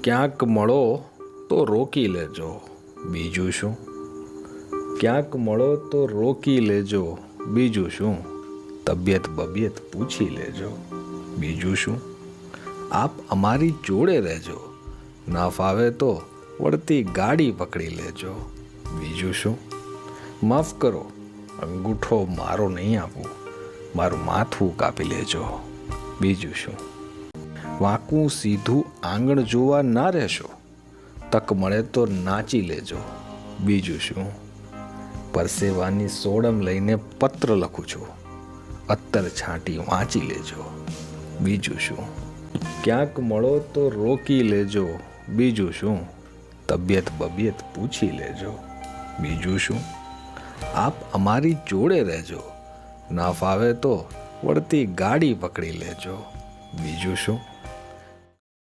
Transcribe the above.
ક્યાંક મળો તો રોકી લેજો, બીજું શું? ક્યાંક મળો તો રોકી લેજો, બીજું શું? તબિયત બબિયત પૂછી લેજો, બીજું શું? આપ અમારી જોડે રહેજો, ના ફાવે તો વળતી ગાડી પકડી લેજો, બીજું શું? માફ કરો, અંગૂઠો મારો નહીં આપું, મારું માથું કાપી લેજો, બીજું શું? વાંકું સીધું આંગણ જોવા ના રહેશો, તક મળે તો નાચી લેજો, બીજું શું? પરસેવાની સોડમ લઈને પત્ર લખું છું, અત્તર છાંટી વાંચી લેજો, બીજું શું? ક્યાંક મળો તો રોકી લેજો, બીજું શું? તબિયત બબિયત પૂછી લેજો, બીજું શું? આપ અમારી જોડે રહેજો, ના ફાવે તો વળતી ગાડી પકડી લેજો, બીજું શું?